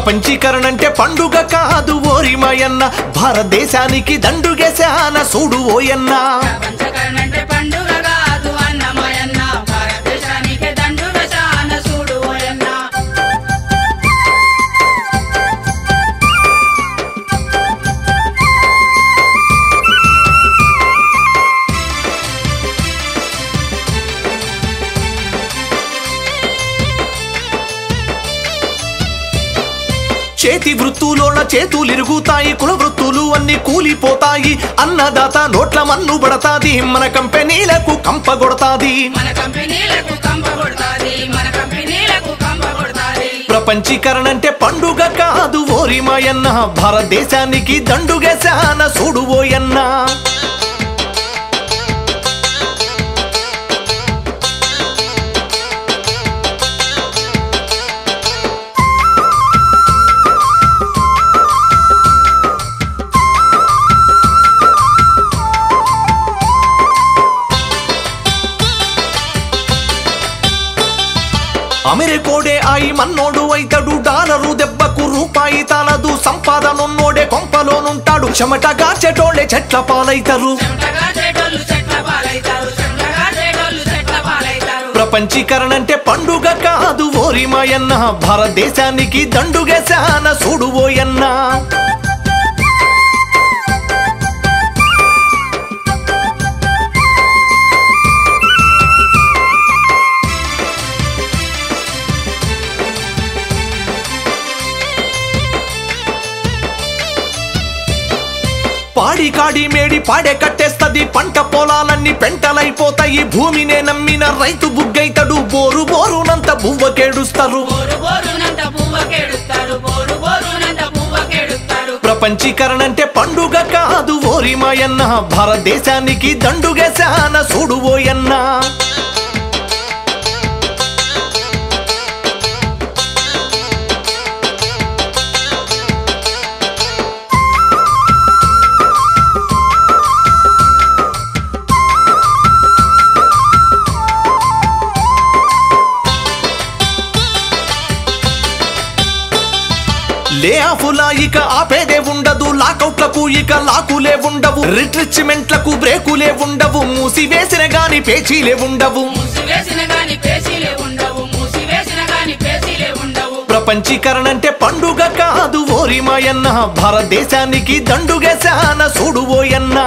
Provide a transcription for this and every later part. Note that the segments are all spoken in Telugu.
ప్రపంచీకరణ అంటే పండుగ కాదు ఓరి మాయన్న భారతదేశానికి దండుగేశాన చూడు ఓయన్న ప్రపంచీకరణ అంటే పండుగ కాదు అన్న మాయన్న భారతదేశానికి దండుగేశాన చూడు ఓయన్న చేతి వృత్తులోన చేతులిరుగుతాయి కుల వృత్తులు అన్ని కూలిపోతాయి అన్నదాత నోట్ల మన్ను పడతాది మన కంపెనీలకు కంపగొడతాది ప్రపంచీకరణ అంటే పండుగ కాదు ఓరి మాయన్న భారతదేశానికి దండుగేశాన చూడు ఓయన్న అమెరికోడే ఆయి మన్నోడు అయితడు డాలరు దెబ్బకు రూపాయి తాలదు సంపాదనున్నోడే కొంపలోనుంటాడు చెమటగా చెటోళ్ళే చెట్ల పాలైతారు ప్రపంచీకరణ అంటే పండుగ కాదు ఓరి మాయన్న భారతదేశానికి దండుగేశాన చూడు ఓయన్న పాడి కాడి మేడి పాడే కట్టేస్తది పంట పొలాలన్నీ పెంటలైపోతాయి భూమినే నమ్మిన రైతు బుగ్గైతడు బోరు బోరునంత బువ్వకేడుస్తారు ప్రపంచీకరణ అంటే పండుగ కాదు ఓరి మాయన్న భారతదేశానికి దండుగేశాన చూడు ఓయన్న లే ఆఫులా ఇక ఆపేదే ఉండదు లాకౌట్లకు ఇక లాకులే ఉండవు రిట్రిచ్మెంట్లకు బ్రేకులే ఉండవు మూసివేసిన గాని పేచీలే ఉండవు ప్రపంచీకరణ అంటే పండుగ కాదు ఓరి మాయన్న భారతదేశానికి దండుగేశాన చూడు ఓయన్న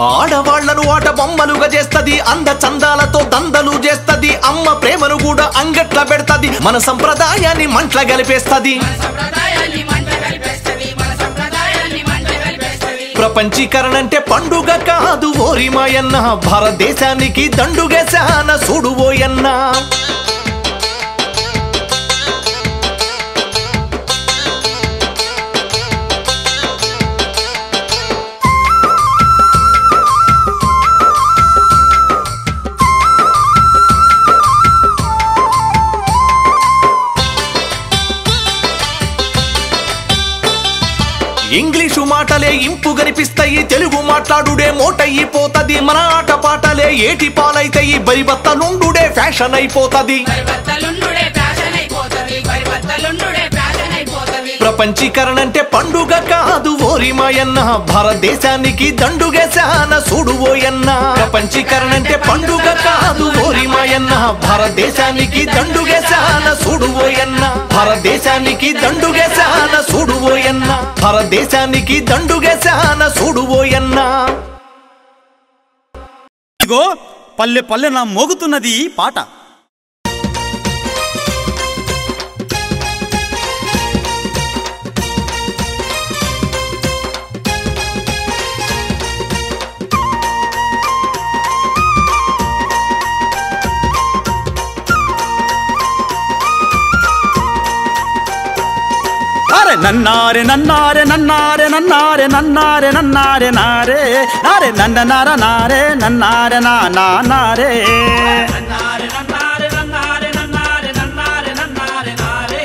ఆడవాళ్లను ఆట బొమ్మలుగా చేస్తది అంద చందాలతో దందలు చేస్తది అమ్మ ప్రేమను కూడా అంగట్ల పెడతది మన సంప్రదాయాన్ని మంట్ల గలిపేస్తది ప్రపంచీకరణ అంటే పండుగ కాదు ఓరి మాయన్న భారతదేశానికి దండుగేశాన చూడు ఓయన్న ఇంగ్లీషు మాటలే ఇంపు గనిపిస్తాయి తెలుగు మాట్లాడుడే మోటయ్యిపోతది మన ఆట పాటలే ఏటి పాలైతాయి బరిబత్తలుండుడే ఫ్యాషన్ అయిపోతది ప్రపంచీకరణ అంటే పండుగ కాదు ఓరి మాయన్న భారతదేశానికి దండుగేశాన చూడు ఓయన్న ప్రపంచీకరణ అంటే పండుగ కాదు ఓరి మాయన్న భారతదేశానికి దండుగేశాన చూడు ఓయన్న భారతదేశానికి దండుగేశాన చూడు ఓయన్న భారతదేశానికి దండుగేశాన చూడు ఓయన్న ఇగో పల్లె పల్లె నా మోగుతున్నది పాట నన్నారే నన్నారే నన్నారే నన్నారే నన్నారే నన్నారే నారే నారే నన్న నార నారే నన్నారే నా నారే నన్నారే నన్నారే నన్నారే నన్నారే నన్నారే నన్నారే నారే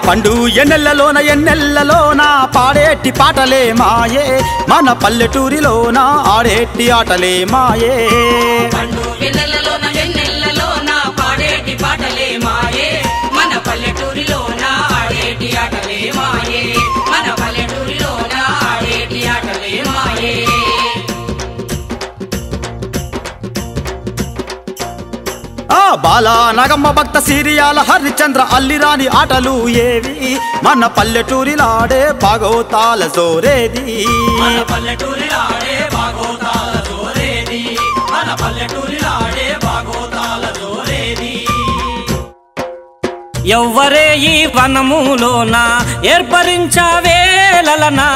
పండు ఎన్నెల్లలోన పాడేటి పాటలే మాయే మన పల్లెటూరిలోన ఆడేటి ఆటలే మాయే పండు వెన్నెలలోన వెన్నెలలోన పాడేటి పాటలే మాయే మన పల్లెటూరిలోన ఆడేటి ఆటలే మాయే మన పల్లెటూరిలోన ఆడేటి ఆటలే మాయే బాలా నగమ్మ భక్త సీరియాల హరిచంద్ర అల్లిరాని ఆటలు ఏవి మన పల్లెటూరిలాడే భాగవతాల జోరేది మన పల్లెటూరిలాడే భాగవతాల జోరేది మన పల్లెటూరిలాడే భాగవతాల జోరేది ఎవ్వరే ఈ వనములోన ఏర్పరించావే లలనా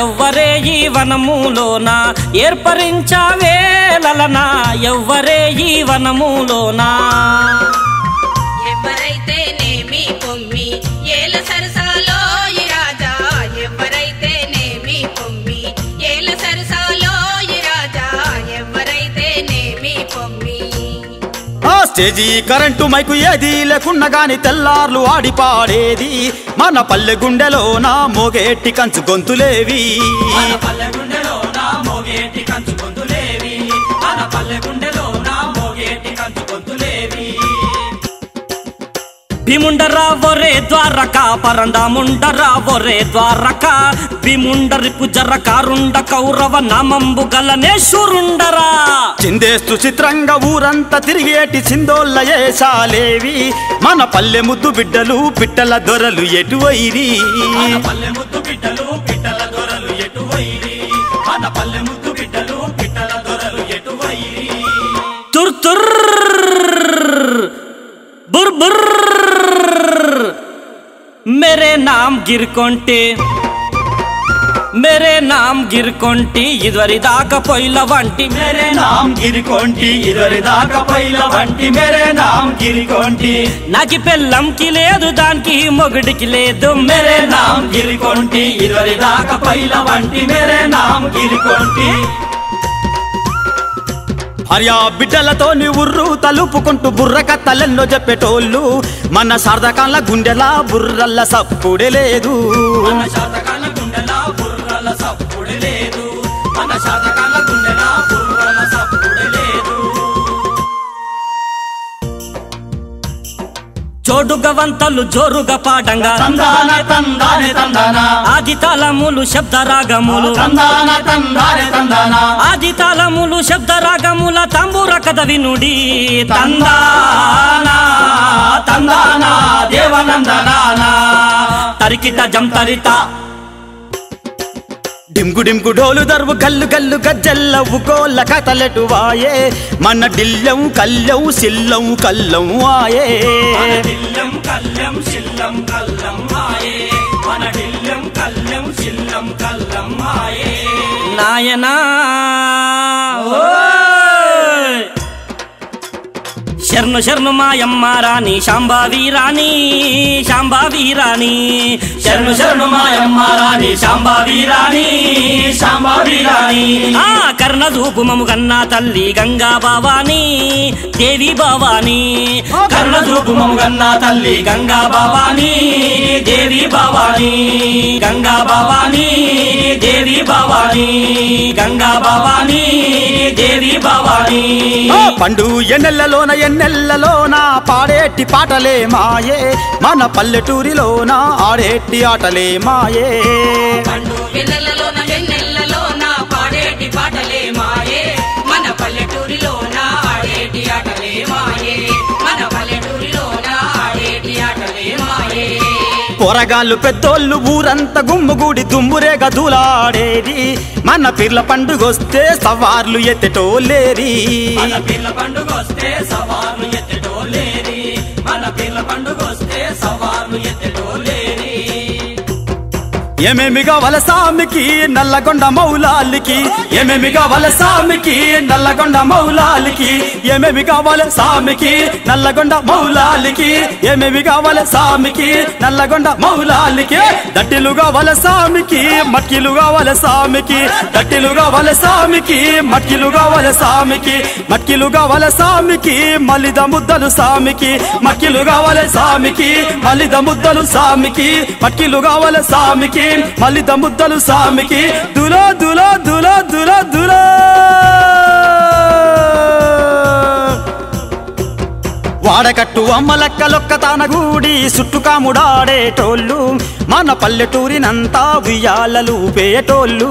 ఎవ్వరే ఈ వనములోన ఏర్పరించావే లలనా ఎవ్వరే ఈ వనములోన ఎవరైతేనేమి పొమ్మి ఏల సరసాలో ఈ రాజా ఎవరైతేనేమి పొమ్మి ఏల సరసాలో ఈ రాజా ఎవరైతేనేమి పొమ్మి స్టేజీ కరెంటు మైకు ఏది లేకున్నా గాని తెల్లార్లు ఆడి పాడేది మన పల్లె గుండెలోన మోగేటి కంచు గొంతులేవి మన పల్లె గుండెలోన మోగేటి కంచు గొంతులేవి మన పల్లె గుండెలోన మోగేటి కంచు గొంతులేవి భీముండరా ఒరే ద్వారక పరందాముండరా ఒరే ద్వారక భీముండరిపు జర కారుండ కౌరవ నామంబు గలనేశ్వరుండరా చిందేస్తూ చిత్రంగా ఊరంతా తిరిగేటి చిందోళ్ళ ఏసాలేవి మన పల్లె ముద్దు బిడ్డలు పిట్టల దొరలు ఎటువైరి మన పల్లె ముద్దు బిడ్డలు పిట్టల దొరలు ఎటువైరి మన పల్లె ముద్దు బిడ్డలు పిట్టల దొరలు ఎటువైరి తుర్ తుర్ బుర్ బుర్ मेरे नाम गिरकोंटी इदवरी दाका पोइल वंटी मेरे नाम गिरिकोंटी इदवरी दाका पोइल वंटी मेरे नाम गिरिकोंटी नाकी पेल्लम की लेदु दानकी मोगडिकी लेदु मेरे नाम गिरिकोंटी इदवरी दाका पोइल वंटी मेरे नाम गिरिकोंटी హరియా బిడ్డలతో నీ ఉర్రు తలుపుకుంటూ బుర్ర కథలెన్నో చెప్పేటోళ్ళు మన శారదకాల గుండెల బుర్రల్ల సప్పుడే లేదు మన శాతకాల గుండెల బుర్రల సప్పుడే లేదు మన శాతకాల గుండెల బుర్రల సప్పుడే లేదు జోడుగవంతలు జోరుగా పాడంగా తందాన తందానే తందాన ఆది తాళములు శబ్ద రాగములు తందాన తందానే తందాన ఆది తాళములు శబ్ద రాగముల తంబూర కథ వినుడి తందాన తందాన దేవనందనాన తరికిట జంతరిత డింగు డింగు డోలు దర్వు గల్లు గల్లు గజ్జల్లవు గోళ్ళ కథలెటు వాయే మన డిల్లెం కల్లెం సిల్లం కల్లం ఆయే మన దిల్లం కల్లం శిల్లం కల్లం ఆయే మన దిల్లం కల్లం శిల్లం కల్లం ఆయే నాయనా శరణు శరణు మాయమ్మ రాణి శాంబావి రాణి శాంబావి రాణి శరణు శరణు మాయమ్మ రాణి శాంబావి రాణి శాంబావి రాణి ఆ కర్ణ దూపు మము కన్నా తల్లి గంగా భవాని దేవి భవాని కర్ణ చూపు మముగన్న తల్లి గంగా భవాని దేవి భవాని గంగా భవాని దేవి భవాని గంగా భవాని దేవి భవాని పండు ఎన్నెల్లలోన పాడేటి పాటలే మాయే మన పల్లెటూరిలోన ఆడేటి ఆటలే మాయే పండు వెన్నెలలోన వెన్నెలలోన పాడేటి పాటలే మాయే మన పల్లెటూరిలోన ఆడేటి ఆటలే మాయే మన పల్లెటూరిలోన ఆడేటి ఆటలే మాయే పొరగాళ్ళు పెద్దోళ్ళు ఊరంతా గుమ్ముగూడి దుమ్మురేగా దూలాడేది మన పిర్ల పండుగొస్తే సవార్లు ఎత్తెటోలేరి మన పిల్ల పండుగొస్తే సవార్లు ఎత్తెటోలేరి మన పిల్ల పండుగొస్తే సవార్లు ఎత్తెటోలేరి ఏమేమి కావాల సామికి నల్లగొండ మౌలాలికి ఏమేమి కావాల సామికి నల్లగొండ మౌలాలికి ఏమేమి కావాల సామికి నల్లగొండ మౌలాలికి ఏమేమి కావాల సామికి నల్లగొండ మౌలాలికి దట్టిలు కావాల సామికి మట్కిలు కావాల సామికి దట్టిలు కావాల సామికి మట్కిలు కావాల సామికి మట్కిలు కావాల సామికి మలిద ముద్దలు సామికి మట్కిలు కావాల సామికి మలిద ముద్దలు సామికి మట్కిలు కావాల సామికి మలిద ముద్దలు సామికి దులో దులో దులో దులో దులో వాడకట్టు అమ్మలక్కలొక్క తానగూడి సుట్టుకాముడాడేటోళ్ళు మన పల్లెటూరినంతా ఉయ్యాలలు పేటోళ్ళు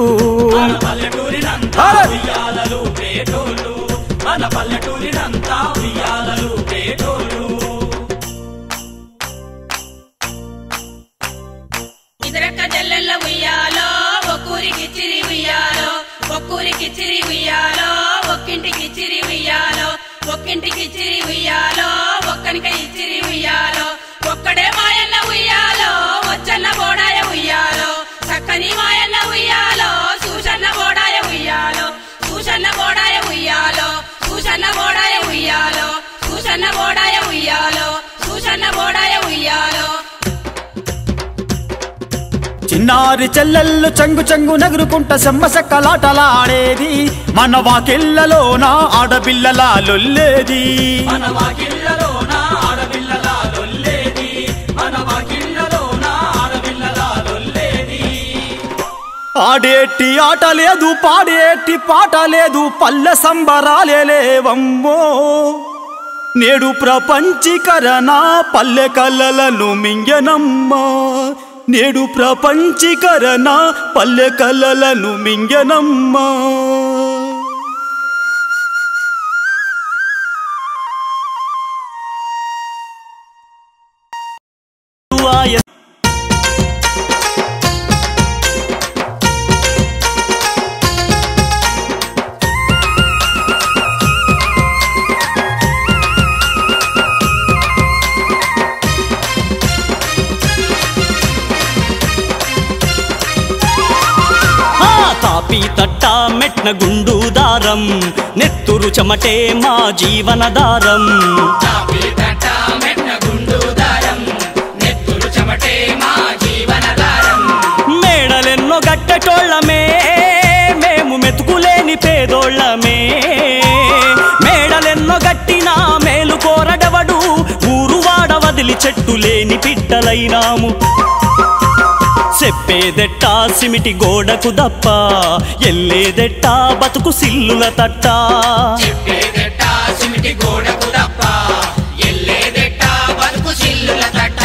ఇదరక్క జల్లెల్ల ఉయ్యాలో ఒక్కూరికి చిరి ఉయ్యాలో ఒక్కూరికి చిరి ఉయ్యాలో ఒక్కింటికి చిరి ఉయ్యాలో ఒక్కింటికి చిరి ఉయ్యాలో ఒక్కనిక ఇచ్చిరి ఉయ్యాలో ఒక్కడే మాయన్న ఉయ్యాలో వచ్చన్న బోడాయ ఉయ్యాలో చక్కని మాయన్న ఉయ్యాలో చూసన్న బోడాయ ఉయ్యాలో చూసన్న బోడాయ ఉయ్యాలో చూసన్న బోడాయ ఉయ్యాలో చూసన్న బోడాయ ఉయ్యాలో చూసన్న బోడాయ ఉయ్యాలో చిన్నారి చెల్లెళ్ళు చెంగు చెంగు నగురుకుంట సెమ్మసెక్కలాటలాడేది మన వాకిళ్ళలోన ఆడపిల్లల లొల్లేది ఆడేటి ఆట లేదు పాడేటి పాట లేదు పల్లె సంబరాలే లేవమ్మో నేడు ప్రపంచీకరణ పల్లె కలలను మింగెనమ్మా నేడు ప్రపంచీకరణ పల్లె కలలను మింగెనమ్మా తట్ట మెట్న గుండు దారం నెత్తురు చెమటే మా జీవనదారం మేడలెన్నో గట్టెటోళ్ళమే మేము మెతుకులేని పేదోళ్ళమే మేడలెన్నో గట్టినా మేలు కోరడవడు ఊరు వాడ వదిలి చెట్టు లేని పిట్టలైనాము చెప్పేదెట్ట సిమిటి గోడకు దప్ప ఎల్లేదెట్ట బతుకు సిల్లుల తట్ట చెప్పేదెట్ట సిమిటి గోడకు దప్ప ఎల్లేదెట్ట బతుకు సిల్లుల తట్ట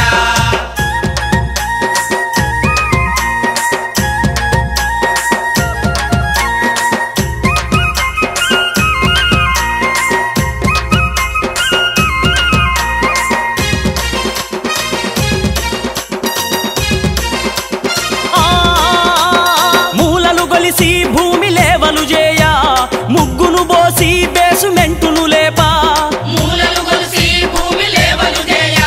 భూమి లేవలు చేయ ముగ్గును బోసి బేసుమెంటును లేపా మూలలు గొలిసి భూమి లేవలు చేయ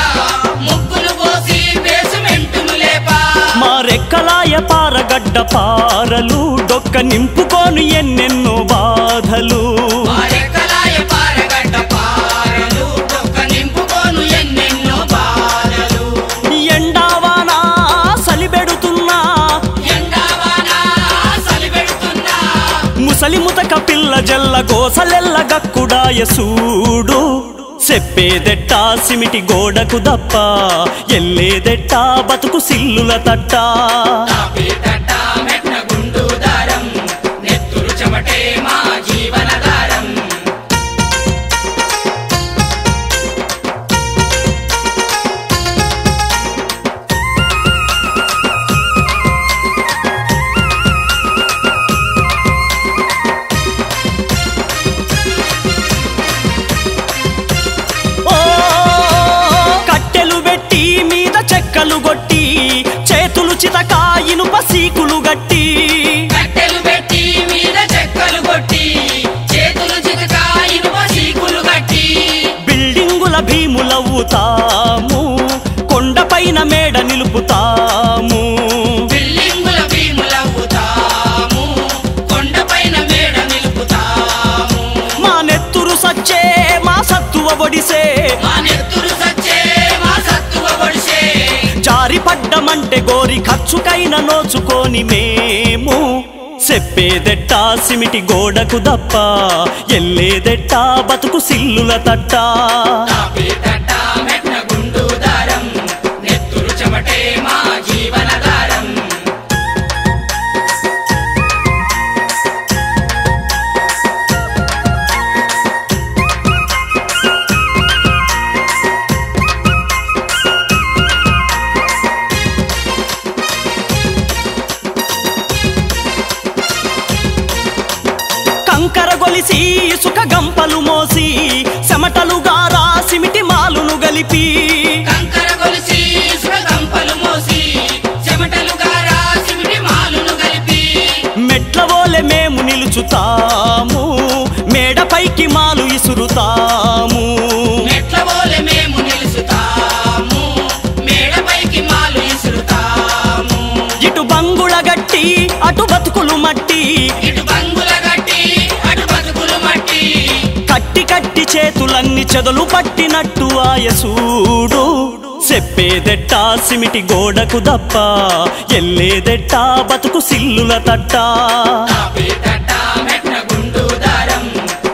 ముగ్గులు బోసి బేసుమెంటును లేపా మా రెక్కలాయ పారగడ్డ పారలు డొక్క నింపుకోను ఎన్నెన్నో బాధలు మా రెక్కలాయ పారగడ్డ పారలు డొక్క నింపుకోను ఎన్నెన్నో బాధలు ఎండావానా సలిబెడుతున్నా ముసలి ముతక పిల్ల జల్ల గోసలెల్ల గక్కుడాయ సూడు చెప్పేదెట్ట సిమిటి గోడకు దప్ప ఎల్లేదెట్ట బతుకు సిల్లుల తట్ట నెత్తురు చెమటే మా జీవనదారం కట్టెలు పెట్టి మీద చెక్కలు కొట్టి చేతులు చితక ఇనుప పడ్డమంటే గోరి ఖర్చుకైన నోచుకొని మేము చెప్పేదెట్ట సిమిటి గోడకు దప్ప ఎల్లేదెట్ట బతుకు సిల్లుల తట్ట కంకరగొలిసి ఇసుక గంపలు మోసి చెమటలుగా రాసిమిటి మాలును గలిపి కంకరగొలిసి ఇసుక గంపలు మోసి చెమటలుగా రాసిమిటి మాలును గలిపి మెట్లవోలే మేము నిలుచుతాము మేడపైకి మాలు ఇసురుతాము మెట్లవోలే మేము నిలుచుతాము మేడపైకి మాలు ఇసురుతాము ఇటు బంగుళ గట్టి అటు బతుకులు మట్టి ఇటు బంగుల గట్టి అటు బతుకులు మట్టి కట్టి కట్టి చేతులన్నీ చెదలు పట్టినట్టు ఆయసూడు చెప్పేదెట్ట సిమిటి గోడకు దప్ప ఎల్లేదెట్ట బతుకు సిల్లుల తట్ట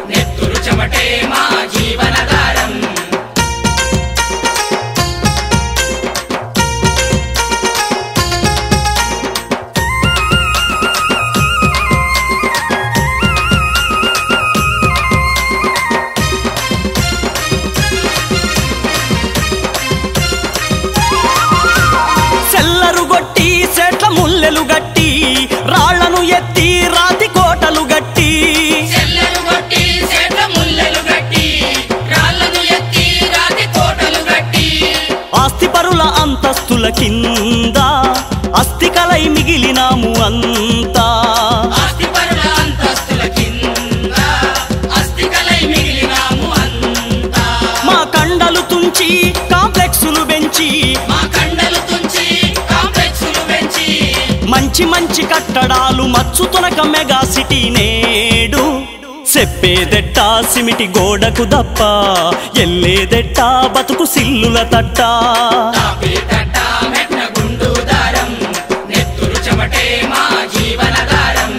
నెత్తురు చెమటే మా జీవనధారం సెల్లరు గొట్టి చెట్ల ముల్లెలు గట్టి రాళ్లను ఎత్తి రాతి కోటలు గట్టి చెల్లెలు గట్టి చెట్ల ముల్లెలు గట్టి రాళ్ళను ఎత్తి రాతి కోటలు గట్టి ఆస్తి పరుల అంతస్తుల కింద అస్థికలై మిగిలినాము అంతా ఆస్తి పరుల అంతస్తుల కింద అస్థికలై మిగిలినాము అంతా మా కండలు తుంచి కాంప్లెక్సులు పెంచి మా కండలు తుంచి కాంప్లెక్సులు పెంచి మంచి మంచి కట్టడాలు మచ్చుతునక మెగా సిటీ నేడు చెప్పేదెట్ట సిమిటి గోడకు దప్ప ఎల్లేదెట్ట బతుకు సిల్లుల తట్ట నెత్తురు చెమటే మా జీవనధారం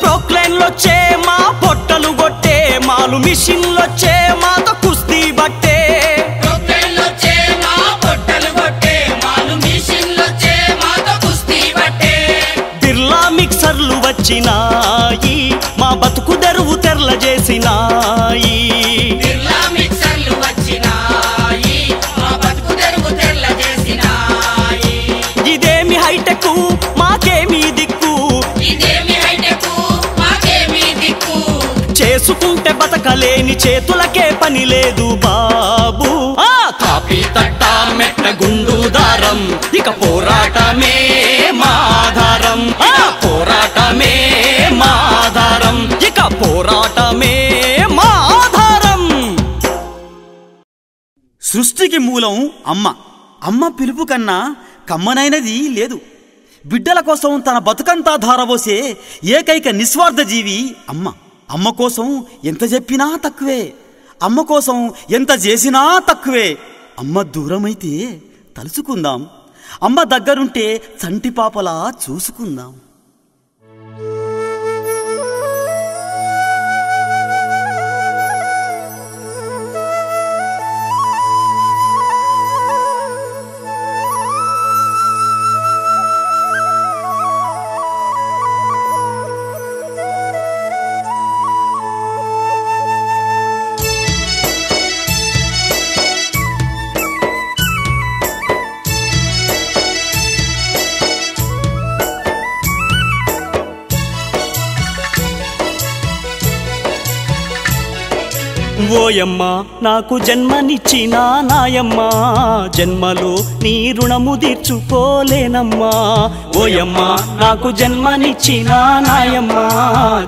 ప్రొక్లైన్లొచ్చే మా పొట్టలు గొట్టే మాలు మిషన్లొచ్చే మాతో కుస్తీ బట్టే ప్రొక్లైన్లొచ్చే మా పొట్టలు కొట్టే మాలు మిషన్లొచ్చే మాతో కుస్తీ పట్టే బిర్లా మిక్సర్లు వచ్చినాయి మా బతుకు తెరువు తెరల చేసినాయి బిర్లా మిక్సర్లు వచ్చినాయి మా బతుకు తెరువు తెల్ల చేసినాయి ఇదేమి హైటెక్ మాకేమీ దిక్కు ఇదేమి హైటెక్ మాకేమీ దిక్కు చేసుకుంటే బతకలేని చేతులకే పని లేదు బాబు కాపీ తట్ట మెట్ట గుండు దారం ఇక పోరాటమే మాధారం పోరాటమే మాధారం ఇక పోరాటమే మాధారం. సృష్టికి మూలం అమ్మ. అమ్మ పిలుపు కన్నా కమ్మనైనది లేదు. బిడ్డల కోసం తన బతుకంతా ధారబోసే ఏకైక నిస్వార్థ జీవి అమ్మ. అమ్మ కోసం ఎంత చెప్పినా తక్కువే, అమ్మ కోసం ఎంత చేసినా తక్కువే. అమ్మ దూరమైతే తలుచుకుందాం, అమ్మ దగ్గరుంటే చంటి పాపలా చూసుకుందాం. ఓయమ్మ నాకు జన్మనిచ్చిన నాయమ్మ జన్మలో నీ రుణము తీర్చుకోలేనమ్మా ఓయమ్మ నాకు జన్మనిచ్చిన నాయమ్మ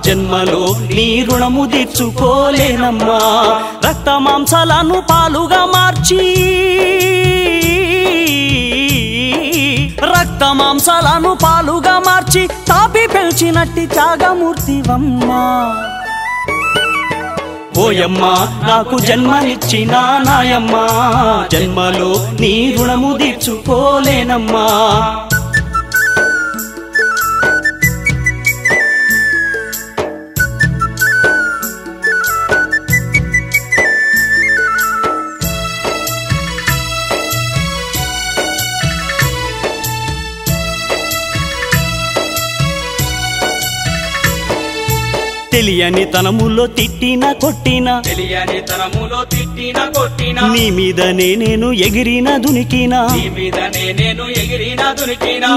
జన్మలో నీ రుణము తీర్చుకోలేనమ్మా రక్త మాంసాలను పాలుగా మార్చి రక్త మాంసాలను పాలుగా మార్చి తాపి పెంచినట్టి త్యాగమూర్తివమ్మా ఓయమ్మ నాకు జన్మనిచ్చిన నాయమ్మ జన్మలో నీ రుణము తీర్చుకోలేనమ్మా తెలియని తనములో తిట్టిన కొట్టిన నీ మీదనే నేను ఎగిరిన దునికినా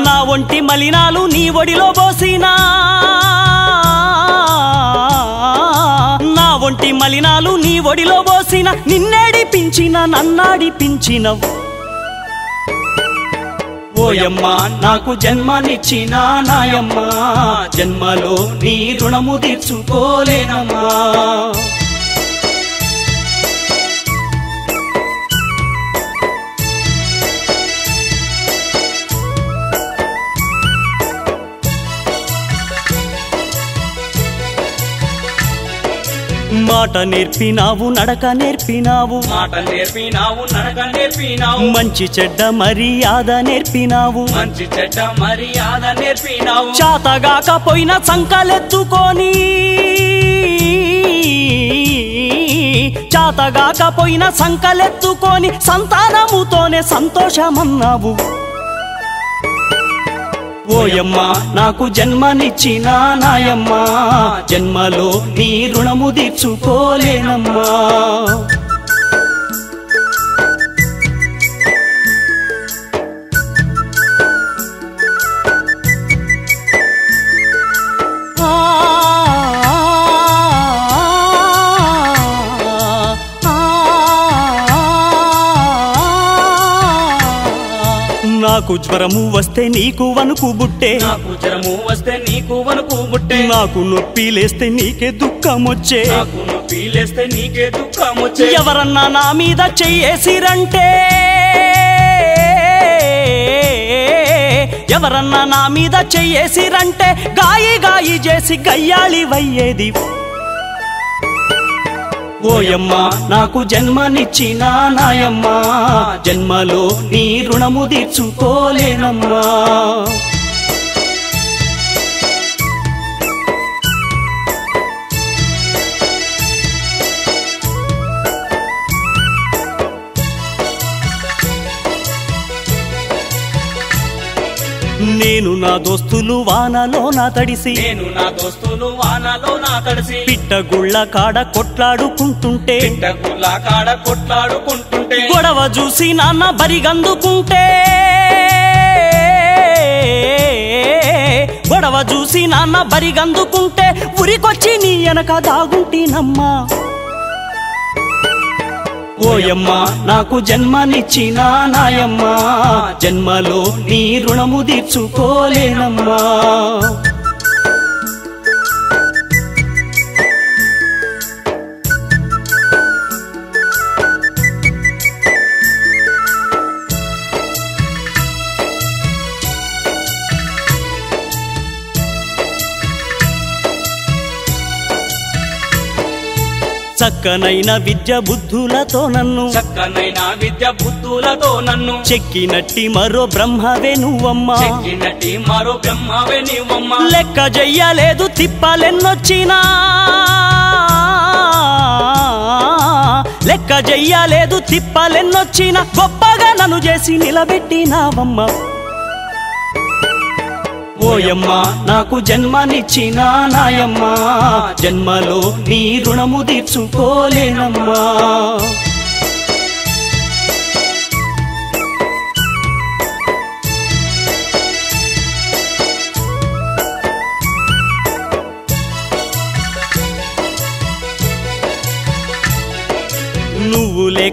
నా ఒంటి మలినాలు నీ ఒడిలో పోసినా నా ఒంటి మలినాలు నీ ఒడిలో పోసిన నిన్నేడిపించిన నన్నాడిపించిన ఓయమ్మ నాకు జన్మనిచ్చిన నాయమ్మ జన్మలో నీ రుణము తీర్చుకోలేనమ్మా మాట నేర్పినావు నడక నేర్పినావు మంచి చెడ్డ మర్యాద నేర్పినావు చాతగాకపోయిన సంకలెత్తుకొని చాతగాకపోయిన సంకలెత్తుకొని సంతానముతోనే సంతోషమన్నావు ఓయమ్మ నాకు జన్మనిచ్చిన నాయమ్మ జన్మలో నీ రుణము తీర్చుకోలేనమ్మా నాకు జ్వరము వస్తే నీకు వణుకు బుట్టే నాకు నొప్పి లేస్తే నీకే దుఃఖమొచ్చే ఎవరన్నా నా మీద చెయ్యేసిరంటే ఎవరన్నా నా మీద చెయ్యేసిరంటే గాయి గాయి చేసి గయ్యాళి వయ్యేది ఓయమ్మ నాకు జన్మనిచ్చిన నాయమ్మ జన్మలో నీ రుణము తీర్చుకోలేనమ్మా నేను నా దోస్తులు వానలో నా తడిసి పిట్టగుళ్ళ కాడ కొట్లాడుకుంటుంటే గొడవ చూసి నాన్న బరిగందుకుంటే గొడవ చూసి నాన్న బరిగందుకుంటే ఉరికొచ్చి నీ వెనక దాగుంటినమ్మా ఓయమ్మ నాకు జన్మనిచ్చిన నాయమ్మ జన్మలో నీ రుణము తీర్చుకోలేనమ్మా చక్కనైన విద్య బుద్ధులతో నన్ను చెక్కినట్టి మరో బ్రహ్మవే నువ్వమ్మా లెక్క చెయ్యలేదు తిప్పలెన్నొచ్చినా లెక్క చెయ్యలేదు తిప్పలెన్నొచ్చినా గొప్పగా నన్ను చేసి నిలబెట్టినావమ్మ ఓయమ్మ నాకు జన్మనిచ్చిన నాయమ్మ జన్మలో నీ రుణము తీర్చుకోలేనమ్మా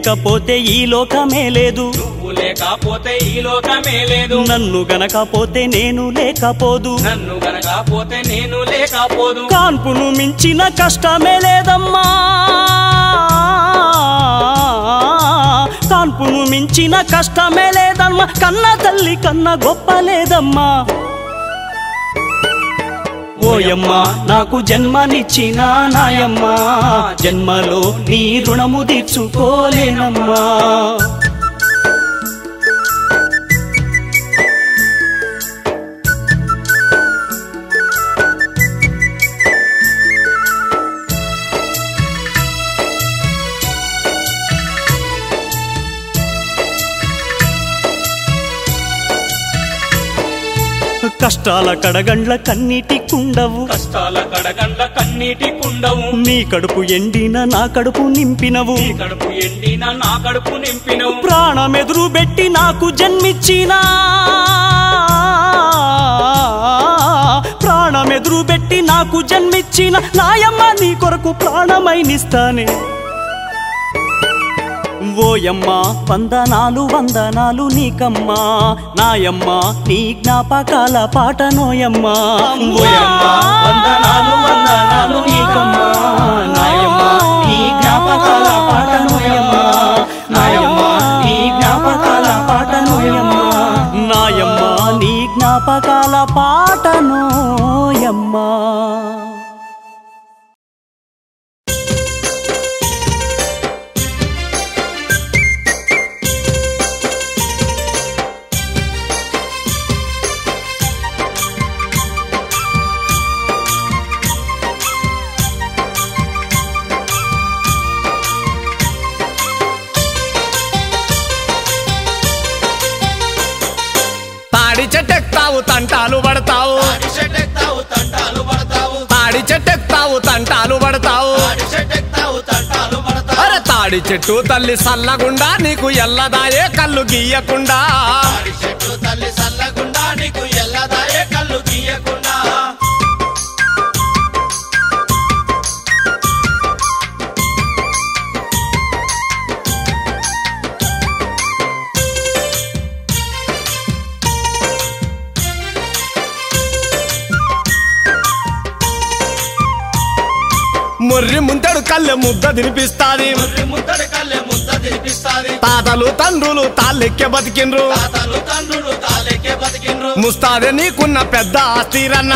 లేకపోతే ఈ లోకమే లేదు, నువ్వు లేకపోతే ఈ లోకమే లేదు, నన్ను గనకపోతే నేను లేకపోదు, నన్ను గనకపోతే నేను లేకపోదు, కాన్పును మించిన కష్టమే లేదమ్మా, కాన్పును మించిన కష్టమే లేదమ్మా, కన్న తల్లి కన్న గొప్ప లేదమ్మా. ఓయమ్మా నాకు జన్మనిచ్చిన నాయమ్మా, జన్మలో నీ రుణము తీర్చుకోలేనమ్మా. కష్టాల కడగండ్ల కన్నీటి కుండవు, కష్టాల కడగండ్ల కన్నీటి కుండవు, నీ కడుపు ఎండిన నా కడుపు నింపినవు, నీ కడుపు ఎండిన నా కడుపు నింపినవు, ప్రాణమెదురు పెట్టి నాకు జన్మిచ్చినా, ప్రాణమెదురు పెట్టి నాకు జన్మిచ్చిన నాయమ్మ నీ కొరకు ప్రాణమైనిస్తానే. ఓయమ్మా వందనాలు వందనాలు నీకమ్మా, నాయమ్మా నీ జ్ఞాపకాల పాట నోయమ్మా. ఓయమ్మా వందనాలు వందనాలు నీకమ్మా, నాయమ్మా నీ జ్ఞాపకాల పాట నోయమ్మా, నాయమ్మా నీ జ్ఞాపకాల పాట నోయమ్మా, నాయమ్మా నీ జ్ఞాపకాల పాట నోయమ్మా. తాడి చెట్టెక్తావు తంటాలు పడతావు, తాడి చెట్టెక్తావు తంటాలు పడతావు, అరే తాడి చెట్టు తల్లి సల్లగుండా నీకు ఎల్లదాయే కళ్ళు గీయకుండా, ముర్రి ముంతడు కళ్ళె ముద్ద తినిపిస్తాది, తాతలు తండ్రులు తాళ్ళెక్కే బతికిండ్రు, ముస్తాదే నీకున్న పెద్ద ఆస్తిరన్న,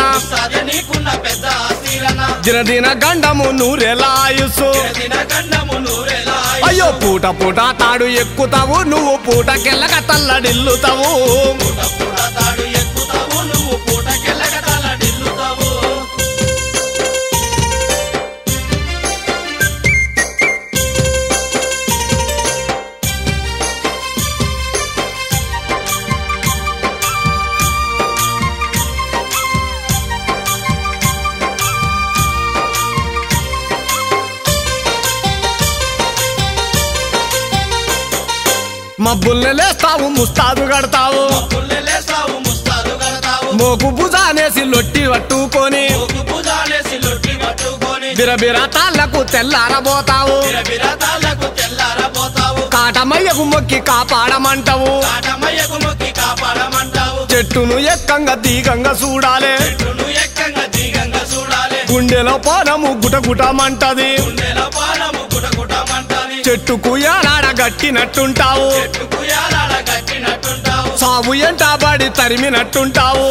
దినదిన గండము నూరేళ్ళ ఆయుస్సు, అయ్యో పూట పూట తాడు ఎక్కుతావు నువ్వు, పూటకెళ్ళక తల్లడిల్లుతావు. మబ్బుల్ని లేస్తావు ముస్తాదు కడతావు, మోకు భుజానేసి లొట్టి పట్టుకొని, బిరబిర తాళ్లకు తెల్లారబోతావు, కాటమయ్యకు మొక్కి కాపాడమంటావు, చెట్టును ఎక్కంగా దీగంగా చూడాలే, గుండెలో పానము గుటగుటమంటది, చెట్టుకు యాలాడ గట్టినట్టుంటావు, సాగు ఎంటబడి తరిమినట్టుంటావు,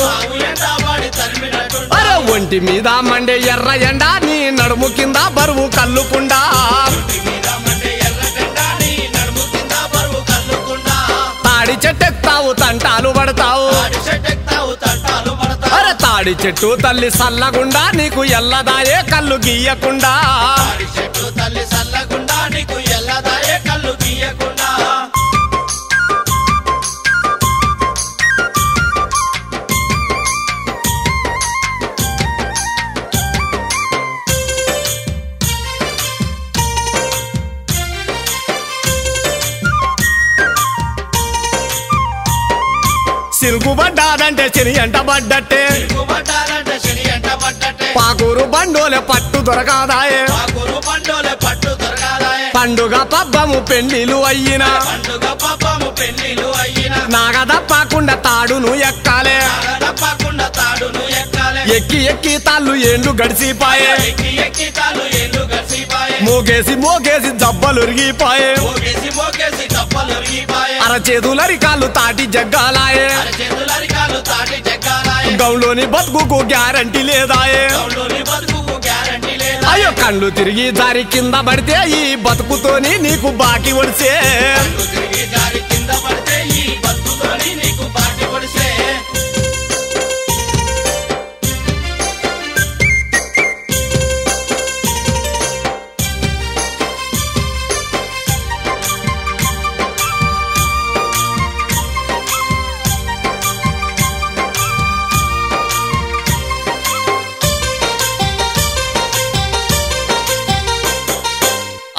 అరే ఒంటి మీద మండే ఎర్ర ఎండ నీ నడుము కింద బరువు కల్లుకుండా, తాడి చెట్టెక్తావు తంటాలు పడతావు, అరే తాడి చెట్టు తల్లి సల్లగుండా నీకు ఎల్లదాయే కళ్ళు గీయకుండా, సిరుగుబడ్డాదంటే శని ఎంట పడ్డట్టే, పాకూరు బండోలే పట్టు దొరకాదాయే, పండుగ పబ్బము పెళ్లిలు అయ్యినా పండుగ పాపము పెళ్లిలు అయిన నాగ తప్పకుండా తాడును ఎక్కాలే తప్పకుండా తాడును ఎక్కాలే ఎక్కి ఎక్కి తాళ్ళు ఏండ్లు గడిచిపాయే ఎక్కి ఎక్కి తాళ్ళు ఏళ్ళు గడిచిపాయే మోగేసి మోగేసి జబ్బలురిగిపాయే మోగేసి మోగేసి దప్పలొరిగిపాయే అరచేతులరి కాళ్ళు తాటి జగ్గాలాయే చేతులరికాలు తాటి జగ్గాలాయే గౌలోని బతుకుకు గ్యారంటీ లేదాయే గౌలోని బతుకు గ్యారంటీ లేదా అయ్యో కళ్ళు తిరిగి దారి కింద పడితే ఈ బతుకుతోని నీకు బాకి ఒడిసే కళ్ళు తిరిగి జారి కింద పడితే ఈ బతుకుతోని నీకు బాటి పొడిసే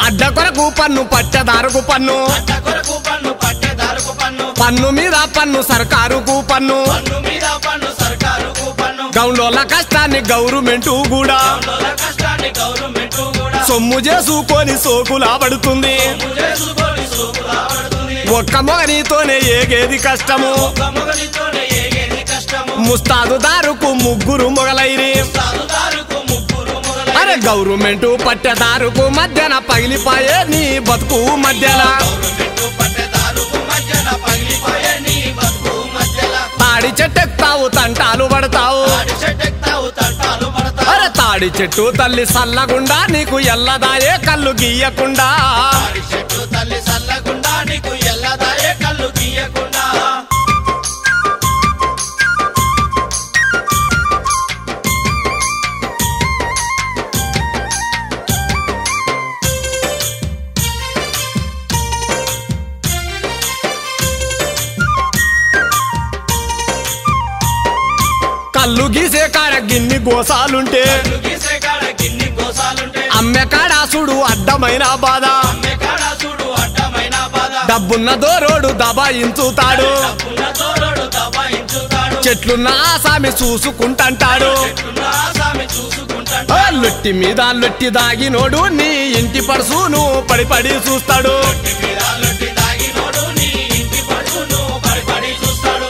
అడ్డ కొరకు పన్ను పట్టదారుకు పన్ను అడ్డ కొరకు పన్ను పట్టేదారుకు పన్ను పన్ను మీద పన్ను సర్కారుకు పన్ను పన్ను మీద పన్ను సర్కారుకు పన్ను గౌండోళ్ళ కష్టాన్ని గవర్నమెంట్ కూడా గౌండోల కష్టాన్ని గవర్నమెంట్ కూడా సొమ్ము చేసుకొని సోకులా పడుతుంది చేసుకొని సోకులా పడుతుంది ఒక్క మొగనితోనే ఏగేది కష్టము ఒక్క మొగలితోనే ఏగేది కష్టము ముస్తాదు దారుకు ముగ్గురు మొగలైరి సాధుదారుకు ముగ్గురు మొగలై అరే గవర్నమెంట్ పట్టెదారుకు మధ్యన పగిలిపాయే నీ బతుకు మధ్యన గవర్నమెంట్ పట్టేదారుకు మధ్యన పగిలిపోయే నీ బతుకు మధ్యల తాడి చెట్టెక్తావు తంటాలు పడతావు తాడి చెట్టెక్తావు తంటాలు పడతావు అరే తాడి చెట్టు తల్లి సల్లగుండా నీకు ఎల్లదాయే కళ్ళు గీయకుండా తాడి చెట్టు తల్లి సల్లగుండా నీకు ఎల్లదాయే కళ్ళు గీయకుండా కళ్ళు గీసే కాడ గిన్ని గోసాలుంటే కళ్ళు గీసే కాడ గిన్ని గోసాలుంటే అమ్మె కాడాసుడు అడ్డమైన బాధ అమ్మే కాడ చూడు అడ్డమైన బాధ డబ్బున్న దోరోడు దబాయించుతాడు డబ్బున్న తోడు దబాయించుతాడు చెట్లున్న ఆసామి చూసుకుంటాంటాడు చెట్టున్న ఆసామి చూసుకుంటాడు ఆ లొట్టి మీద లొట్టి దాగినోడు నీ ఇంటి పర్సును పడి పడి చూస్తాడు మీద లొట్టి దాగినోడు నీ ఇంటి పడుకును పడి పడి చూస్తాడు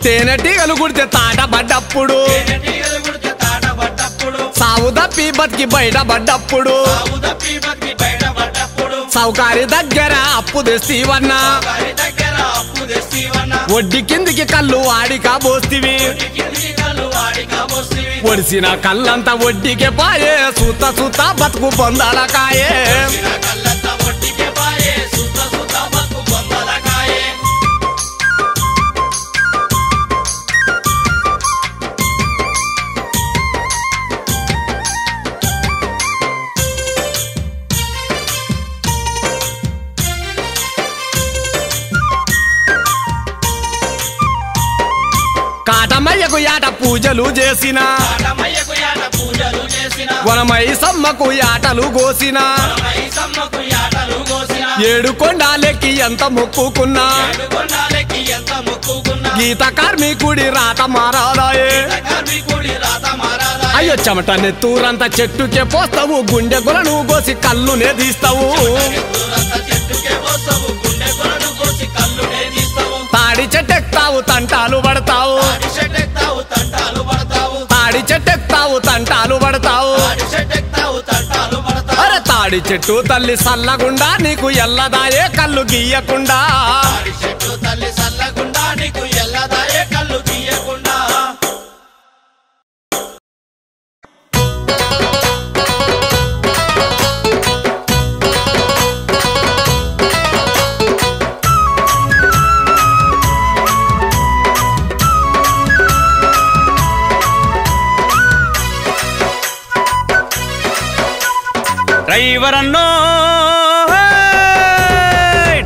తేనెటీగలు కుడితే తాట పడ్డప్పుడు తేనెటీగలు కుడితే తాటపడ్డప్పుడు సావు తప్పి బతికి బయటపడ్డప్పుడు సాగు తప్పి బతికి బయటపడ్డప్పుడు సౌకారి దగ్గర అప్పు తెస్తీవన్నా వారి దగ్గర అప్పు తెస్తీవన్నా వడ్డీ కిందికి కళ్ళు వాడికా పోస్తివి కిందికి కళ్ళు వాడి కాబోస్తివి ఒడిసిన కళ్ళంతా వడ్డీకే పాయే సూత సూత బతుకు పొందాల కాయే కళ్ళంత ఒట్టికే పాయే సుత సుత బతుకు బొమ్మల కాయే కాటమయ్యకు యాట పూజలు చేసిన కాటమయ్యకు యాట పూజలు చేసిన వనమై సమ్మకు యాటలు కోసిన సమ్మకు యాటలు కోసిన ఏడు కొండాలెక్కి ఎంత మొక్కుకున్నా ఏడుకొండాలకి ఎంత మొక్కుకున్నా గీత కార్మికుడి రాత మారాదాయే కార్మికుడి రాత మారాదా అయ్యో చెమట నెత్తూరంతా చెట్టుకే పోస్తావు గుండె గులను కోసి కళ్ళునే తీస్తావు దూరంత చెట్టుకే పోస్తావు గుండె కొరడు కోసి కళ్ళునే తీస్తావు తాడి చెట్టెక్తావు తంటాలు పడతావు తాడి చెట్టెక్తావు తంటాలు పడతావు తాడి చెట్టెక్తావు తంటాలు పడతావు తాడి చెట్టెక్తావు తంటాలు పడతావు అరే తాడి చెట్టు తల్లి సల్లగుండా నీకు ఎల్లదాయే కళ్ళు గీయకుండా తాడి చెట్టు తల్లి సల్లగుండా నీకు ఎల్లదాయే కళ్ళు గీయకుండా డ్రైవర్ అన్నో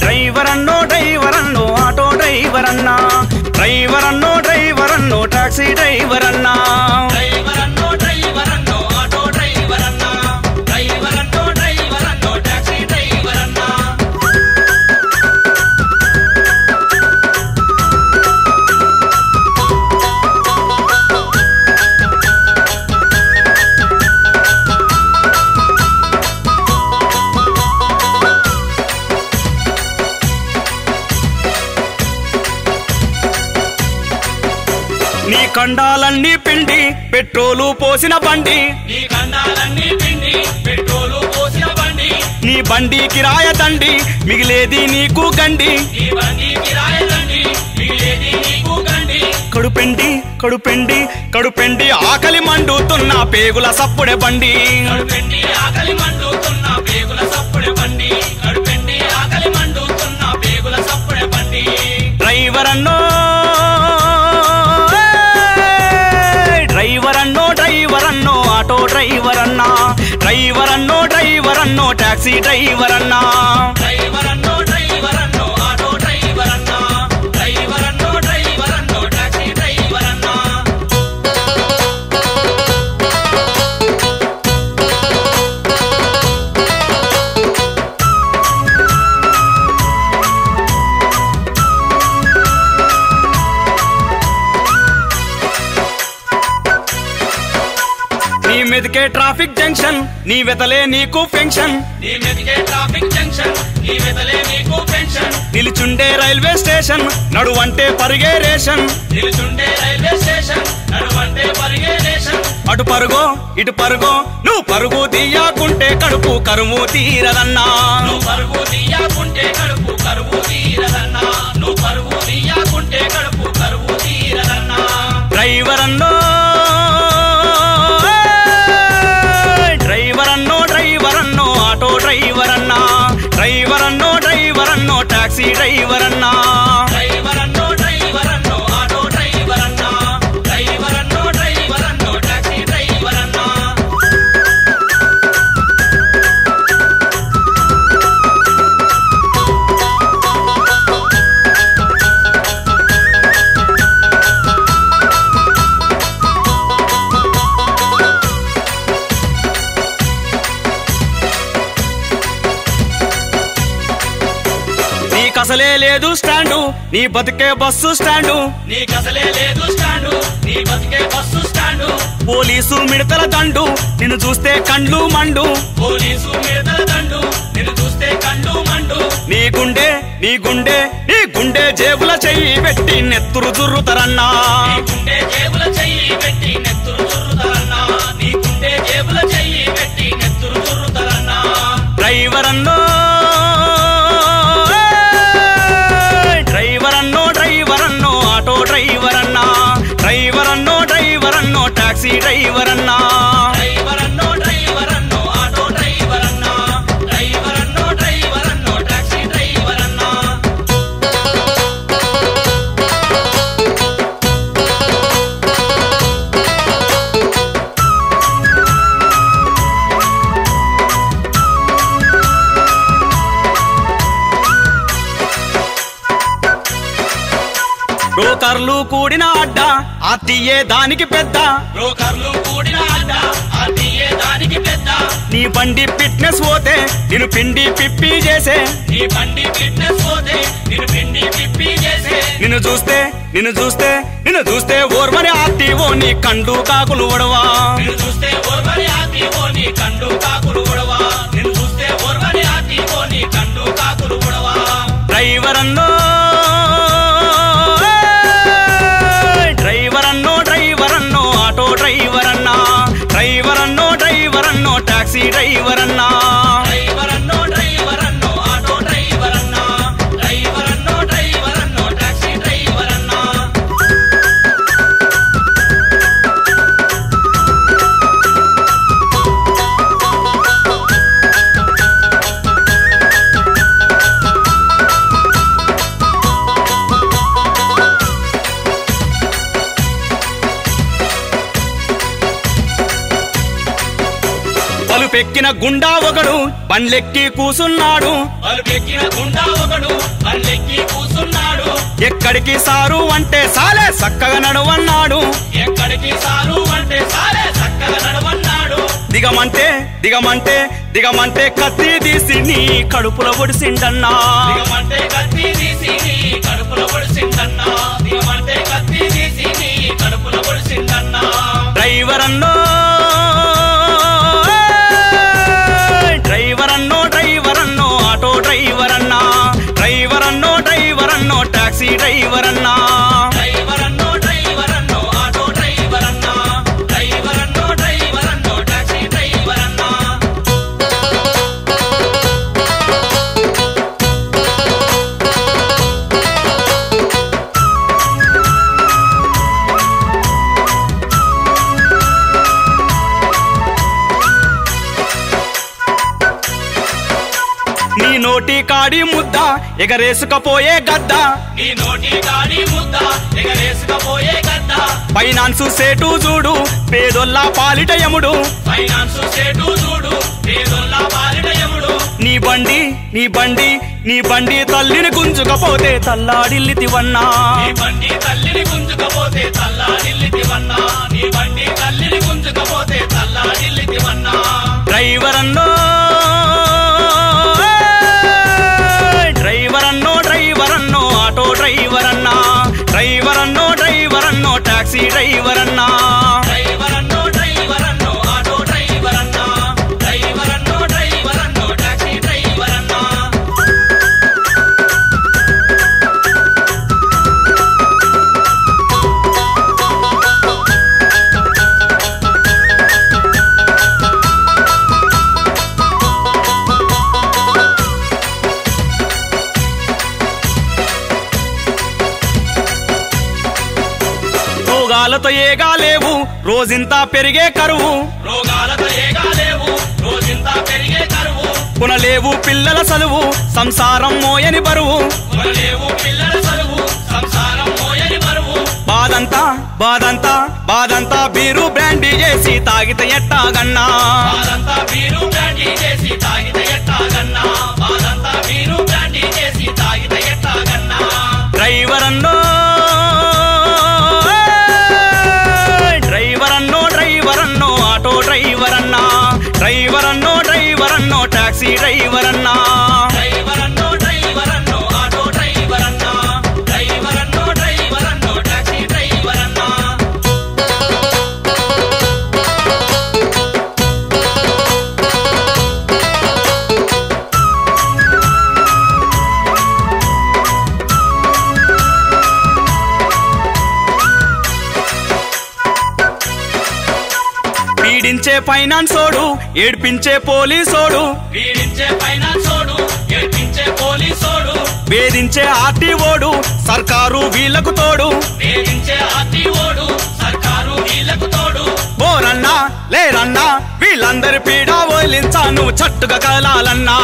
డ్రైవర్ అన్నో డ్రైవర్ అన్నో ఆటో డ్రైవర్ అన్నా డ్రైవర్ అన్నో డ్రైవర్ అన్నో టాక్సీ డ్రైవర్ అన్నా డ్రైవర్ అన్నో డ్రైవర్ అన్నో ఆటో డ్రైవర్ అన్నా డ్రైవర్ అన్నో డ్రైవర్ అన్నో టాక్సీ డ్రైవర్ అన్నా నీ కండాలన్నీ పిండి పెట్రోలు పోసిన బండి నీ కండాలన్నీ పిండి పెట్రోలు పోసిన బండి నీ బండి కిరాయ దండి మిగిలేది నీకు గండి నీ బండి కిరాయ దండి మిగిలేది నీకు గండి కడుపెండి కడుపెండి కడుపెండి ఆకలి మండుతున్న పేగుల సప్పుడే బండి కడుపెండి ఆకలి మండుతున్న పేగుల సప్పుడే బండి కడుపెండి ఆకలి మండుతున్న పేగుల సప్పుడే బండి డ్రైవర్ అన్నో డ్రైవర్ అన్నో డ్రైవర్ అన్నో ఆటో డ్రైవర్ అన్నా డ్రైవర్ అన్నో డ్రైవర్ అన్నో టాక్సీ డ్రైవర్ అన్నా డ్రైవర్ అన్నో డ్రైవర్ అన్నో ఆటో డ్రైవర్ అన్నా డ్రైవర్ అన్నో డ్రైవర్ అన్నో టాక్సీ డ్రైవర్ అన్నా నీ మెదికే ట్రాఫిక్ జంక్షన్ నీ వెతలే నీకు పెన్షన్ నీ మెదికే ట్రాఫిక్ జంక్షన్ నీ వెతలే నీకు pension నిలుచుండే railway station నడువంటే పరిగే ration నిలుచుండే railway station నడువంటే పరిగే ration అటు పరుగో ఇటు పరుగో నువ్వు పరుగు తీయకుంటే కడుపు కరువు తీరదన్నా నువ్వు పరుగు తీయకుంటే కడుపు కరువు తీరదన్నా నువ్వు పరుగు తీయకుంటే కడుపు కరువు తీరదన్నా డ్రైవర్ అన్నో డ్రైవర్ అన్నో డ్రైవర్ అన్నో ఆటో డ్రైవర్ అన్నా డ్రైవర్ అన్నో డ్రైవర్ అన్నో టాక్సీ డ్రైవర్ అన్నా డ్రైవర్ అన్నో డ్రైవర్ అన్నో ఆటో డ్రైవర్ అన్నా డ్రైవర్ అన్నో డ్రైవర్ అన్నో టాక్సీ డ్రైవర్ అన్నా నీకసలే లేదు స్టాండు నీ బతికే బస్సు స్టాండు నీకసలే లేదు స్టాండు నీ బతికే బస్సు స్టాండు పోలీసు మిడతల దండు నిన్ను చూస్తే కండ్లు మండు పోలీసు మీదల దండు నిన్ను చూస్తే కళ్ళు మండు నీ గుండె నీ గుండె నీ గుండె జేబుల చెయ్యి పెట్టి నెత్తురు జుర్రుతరన్నా నీ గుండె జేబుల చెయ్యి పెట్టి నెత్తురు చుర్రుతారన్నా నీ గుండె జేబుల చెయ్యి పెట్టి నెత్తురు చుర్రుతారన్నా డ్రైవర్ అన్నో డ్రైవర్ అన్నో డ్రైవర్ అన్నో ఆటో డ్రైవర్ అన్నా డ్రైవర్ అన్నో డ్రైవర్ అన్నో టాక్సీ డ్రైవర్ అన్నా డ్రైవర్ అన్నో డ్రైవర్ అన్నో ఆటో డ్రైవర్ అన్నా డ్రైవర్ అన్నో డ్రైవర్ అన్నో టాక్సీ డ్రైవర్ అన్నా బ్రోకర్లు కూడిన అడ్డ ఆర్టీఏ దానికి పెద్ద బ్రోకర్లు కూడిన అడ్డ ఆర్టీఏ దానికి పెద్ద నీ బండి ఫిట్నెస్ పోతే నిన్ను పిండి పిప్పి చేసే నీ బండి ఫిట్నెస్ పోతే నిన్ను పిండి పిప్పి చేసే నిన్ను చూస్తే నిన్ను చూస్తే నిన్ను చూస్తే ఓర్మని ఆర్టీఓ నీ కండు కాకులు వడవా నిన్ను చూస్తే ఓర్వని ఆర్టీఓ నీ కండు కాకులు గొడవా నిన్ను చూస్తే ఓర్వని ఆర్టీఓ నీ కండు కాకులు గొడవా డ్రైవర్ అన్నో డ్రైవర్ అన్నో డ్రైవర్ అన్నో ఆటో డ్రైవర్ అన్నా డ్రైవర్ అన్నో డ్రైవర్ అన్నో టాక్సీ డ్రైవర్ అన్నా డ్రైవర్ అన్నో డ్రైవర్ అన్నో ఆటో డ్రైవర్ అన్నా డ్రైవర్ అన్నో డ్రైవర్ అన్నో టాక్సీ డ్రైవర్ అన్నా బలుపెక్కిన గుండా ఒకడు బండ్లెక్కి కూసున్నాడు ఎక్కడికి సారు అంటే సాలే చక్కగా నడువన్నాడు దిగమంటే దిగమంటే దిగమంటే కత్తి తీసి నీ కడుపులో ఒడిసిండన్నా డ్రైవర్ అన్నో డ్రైవర్ అన్నో డ్రైవర్ అన్నో ఆటో డ్రైవర్ అన్నా డ్రైవర్ అన్నో డ్రైవర్ అన్నో టాక్సీ డ్రైవర్ అన్నా నోటి కాడి ముద్ద ఎగరేసుకపోయే గద్ద ఫైనాన్స్ సేటు చూడు పేదొల్లా పాలిటయముడు నీ బండి నీ బండి నీ బండి తల్లిని గుంజుకపోతే తల్లాడిల్లితివన్నా డ్రైవర్ అన్నో డ్రైవర్ అన్నో డ్రైవర్ అన్నో ఆటో డ్రైవర్ అన్నా డ్రైవర్ అన్నో డ్రైవర్ అన్నో టాక్సీ డ్రైవర్ అన్నా రోగాలతో ఏగాలేవు రోజంతా పెరిగే కరువు పునలేవు పిల్లల సలువు సంసారం మోయని బరువు బాదంతా బాదంతా బాదంతా బీరు బ్రాండీ చేసి తాగితే ఎట్టాగన్నా డ్రైవర్ అన్నో ఆటో డ్రైవర్ అన్నా డ్రైవర్ అన్నో డ్రైవర్ అన్నో టాక్సీ డ్రైవర్ అన్నా పీడించే ఫైనాన్సోడు ఏడ్పించే పోలీసోడు వేధించే ఆర్టీఓడు సర్కారు వీళ్లకు తోడు ఓరన్నా లేరన్నా వీళ్ళందరి పీడ వదిలించాను చట్టుగా కలాలన్నా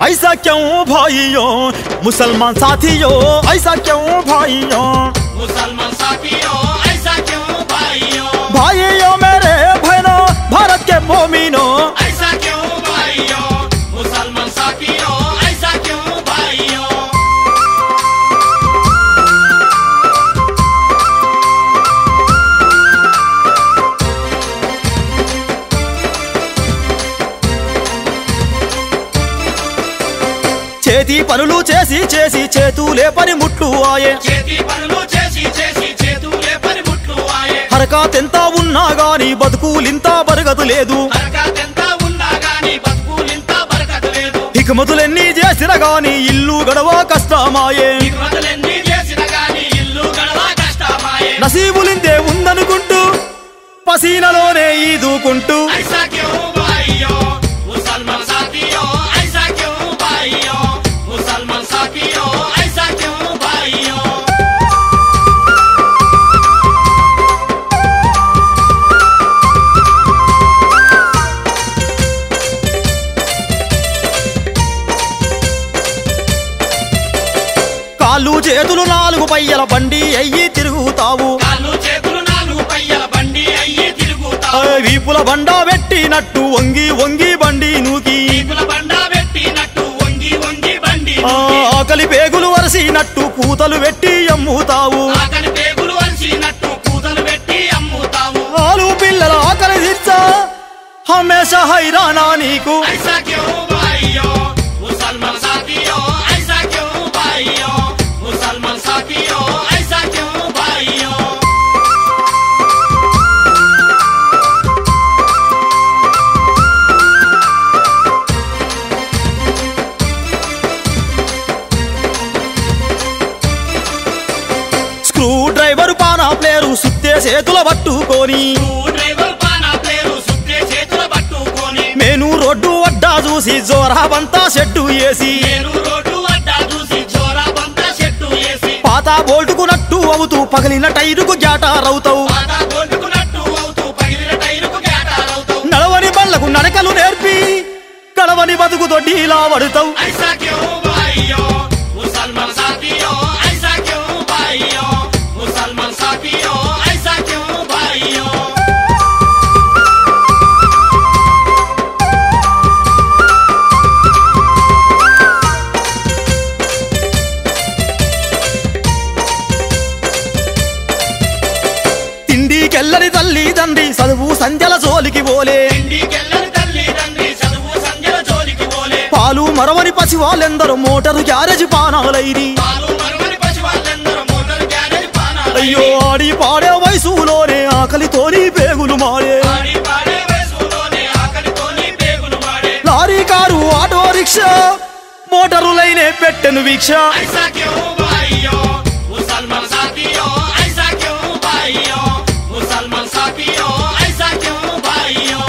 ऐसा क्यों भाइयों मुसलमान साथियों ऐसा क्यों भाइयों ऐसा क्यों भाइयों मेरे बहनों भारत के मोमिनों ऐसा क्यों भाइयों मुसलमान साथियों ऐसा क्यों भाइयों చేతి పనులు చేసి చేసి చేతులే పనిముట్లు ఆయే హరకతెంత ఉన్నా గాని బతుకులింత బరగదు లేదు దిగుమతులెన్ని చేసిన గాని ఇల్లు గడవ కష్టమాయే దిగుమతులెన్ని చేసిన గాని ఇల్లు గడవ కష్టమాయే నసీబులిందే ఉందనుకుంటూ పసీనలోనే ఈదుకుంటూ ఐసా క్యూ భాయియో ముసల్మాన్ సాథియో ఐసా క్యూ భాయియో ముసల్మాన్ సాథియో ఐసా క్యూ భాయియో కాళ్ళు చేతులు నాలుగు పయ్యల బండి అయ్యి తిరుగుతావు కాళ్ళు చేతులు నాలుగు పయ్యల బండి అయ్యి తిరుగుతావు వీపుల బండ పెట్టినట్టు వంగి వంగి బండి నూకి వీపుల బండ పెట్టినట్టు వంగి వంగి బండి ఆకలి పేగులు వరసినట్టు కూతలు పెట్టి అమ్ముతావు ఆకలి పేగులు వరిసినట్టు కూతలు పెట్టి అమ్ముతావు ఆలు పిల్లల ఆకలి తీర్చా హమేష హైరానా నీకు ఐసా క్యూ భాయియో ముసల్మాన్ సాథియో ఐసా క్యూ భాయియో ముసల్మాన్ సాథియో ఐసా క్యూ భాయియో స్క్రూ డ్రైవర్ పానా ప్లేరు సుత్తే చేతుల పట్టుకొని డ్రైవర్ పానా పేరు సుత్తే చేతుల పట్టుకొని మేను రోడ్డు అడ్డా చూసి జోరాబంతా షెడ్డు వేసి నేను రోడ్డు అడ్డా చూసి జోరా బంత చెట్టు వేసి పాత బోల్టుకు నట్టు అవుతూ పగిలిన టైరుకు గ్యాటారవుతావు పాత గొడ్డుకున్నట్టు అవుతూ పగిలిన టైరుకు గేటాలవుతావు నడవని బళ్ళకు నడకలు నేర్పి గడవని బతుకుతో డీలా పడుతావు ఐసా క్యూ భాయియో ముసల్మాన్ సాథియో ఐసా క్యూ భాయియో ముసల్మాన్ సాథియో ఐసా క్యూ భాయియో తిండికెళ్ళని తల్లి తండ్రి చదువు సంధ్యల జోలికి పోలే ఇంటికెళ్ళని తల్లి తండ్రి చదువు సంధ్యల జోలికి పోలే పాలు మరవని పసివాళ్ళెందరూ మోటారు గ్యారేజ్ పానాలైరి పాలు మరువని పశువులందరూ మోటార్ గ్యారేజ్ పానాలు అయ్యో ఆడి పాడే వయసులోనే ఆకలితోని పేగులు మాడే ఆడి పాడే వయసులోనే ఆకలితోని పేగులు మాడే లారీ కారు ఆటో రిక్షా మోటారులైనే పెట్టెను వీక్ష ఐసా క్యూ భాయియో ముసల్మాన్ సాథియో ఐసా క్యూ భాయియో ముసల్మాన్ సాథియో ఐసా క్యూ భాయియో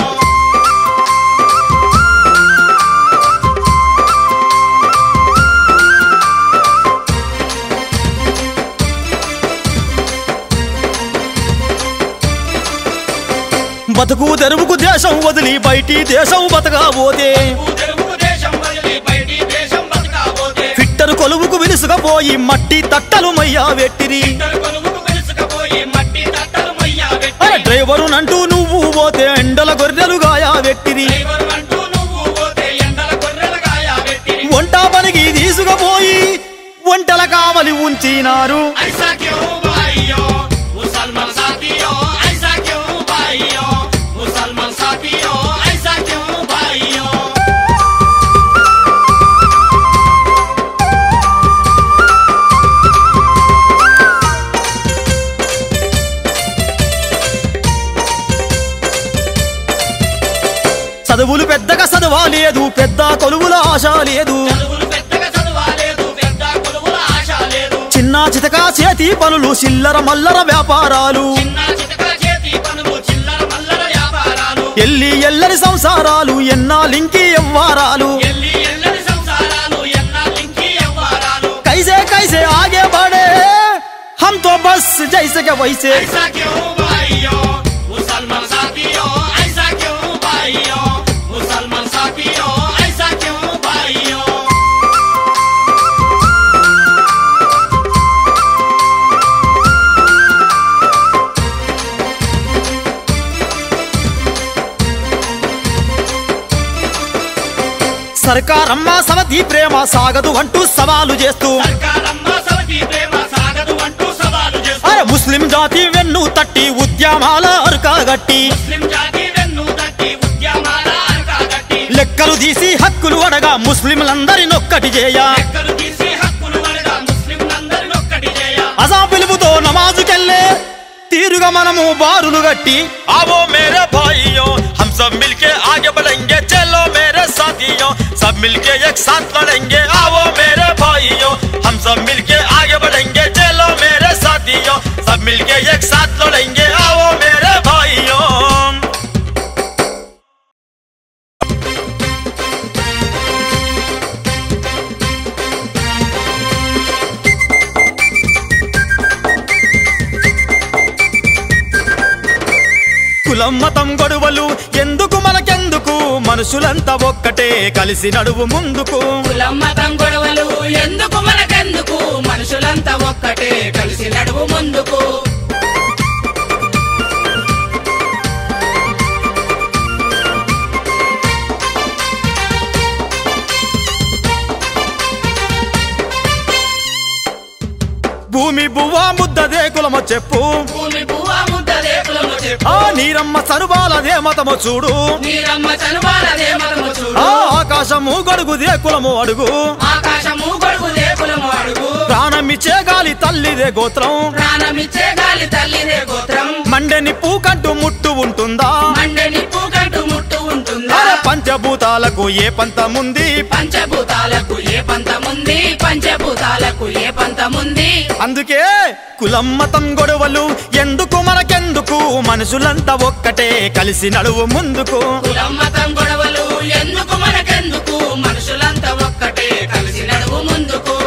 బతుకు తెరువుకు దేశం వదిలి బయటి దేశం బతకబోతే తెలుగు దేశం వదిలి బయటి దేశం బతకబోతే ఫిట్టరు కొలువుకు విలుసుకపోయి మట్టి తట్టలు మయ్యా వెట్టిరి ఇద్దరు కొలువుకు వెలుసుకపోయి మట్టి తట్టలు మయ్యా అరే పెట్టి డ్రైవరునంటూ నువ్వు పోతే ఎండల గొర్రెలు గాయా వెట్టిరి డ్రైవర్ అంటూ నువ్వు పోతే ఎండల గొర్రెల గాయా పెట్టి వంట పనికి తీసుకుపోయి వంటల కావలి ఉంచినారు ఐసా క్యూ భాయియో ముసల్మాన్ సాథియో ఐసా క్యూ భాయియో ముసల్మాన్ సాథియో ఐసా క్యూ భాయియో చదువులు పెద్దగా చదవాలేదు పెద్ద కొలువుల ఆశ లేదు చదువులు పెద్దగా చదవాలేదు పెద్ద కొలువుల ఆశ లేదు చిన్న చితక చేతి పనులు చిల్లర మల్లర వ్యాపారాలు చిన్న చితక చేతి పనులు చిల్లర మల్లర వ్యాపారాలు ఎల్లి ఎల్లరి సంసారాలు ఎన్నాలింకి ఎవ్వారాలు ఎల్లి ఎల్లని సంసారాలు ఎన్నాళ్ళింకి వ్యవహారాలు कैसे कैसे आगे बढ़े हम तो बस जैसे के वैसे ऐसा क्यों भाइयों मुसलमान साथियों ऐसा क्यों भाइयों मुसलमान साथियों ऐसा क्यों भाइयों సర్కారమ్మ సవతి ప్రేమ సాగదు అంటూ సవాలు చేస్తూ సర్కారమ్మ సవతి ప్రేమ సాగదు అంటూ సవాలు చేస్తూ అరే ముస్లిం జాతి వెన్ను తట్టి ఉద్యమాల అరకాగట్టి ముస్లిం జాతి వెన్ను తట్టి ఉద్యమాల అరకాగట్టి లెక్కలు తీసి హక్కులు అడగా ముస్లింలందరినొక్కటి చేయ లెక్కలు తీసి హక్కులు అడగా ముస్లింలందరిని ఒక్కటి చేయ అజా పిలుపుతో నమాజుకెళ్ళే తీరుగా మనము బారులు గట్టి आवो मेरे भाइयों हम सब मिलके आगे बढ़ेंगे चलो मेरे साथियों सब मिलके एक साथ लड़ेंगे आओ मेरे भाइयों हम सब मिलके आगे बढ़ेंगे चलो मेरे साथियों सब मिलके एक साथ लड़ेंगे आओ मेरे भाइयों కులం మతం గొడవలు ఎందుకు మనకెందుకు మనుషులంతా ఒక్కటే కలిసి నడువు ముందుకు కులం మతం గొడవలు ఎందుకు మనకెందుకు మనుషులంతా ఒక్కటే కలిసి నడువు ముందుకు భూమి బువ్వా ముద్దదే కులమో చెప్పు భూమి పువ్వా ముద్దదే కులమో చెప్పు ఆ నీరమ్మ సరుబాలదే మతమో చూడు నీరమ్మ చనుబాలదే మతము చూడు ఆ ఆకాశము గొడుగుదే కులము అడుగు ఆకాశము గొడుగుదే కులము అడుగు ప్రాణమిచ్చే గాలి తల్లిదే గోత్రం ప్రాణమిచ్చే గాలి తల్లిదే గోత్రం మండే నిప్పు కంటూ ముట్టు ఉంటుందా మండే నిప్పు కంటూ ముట్టు ఉంటుందా అరే పంచభూతాలకు ఏ పంతముంది పంచభూతాలకు ఏ పంతముంది పంచభూతాలకు ఏ పంతముంది అందుకే కులం మతం గొడవలు ఎందుకు మనకెందుకు మనుషులంతా ఒక్కటే కలిసి నడువు ముందుకు కులం మతం గొడవలు ఎందుకు మనకెందుకు మనుషులంతా ఒక్కటే కలిసి నడువు ముందుకు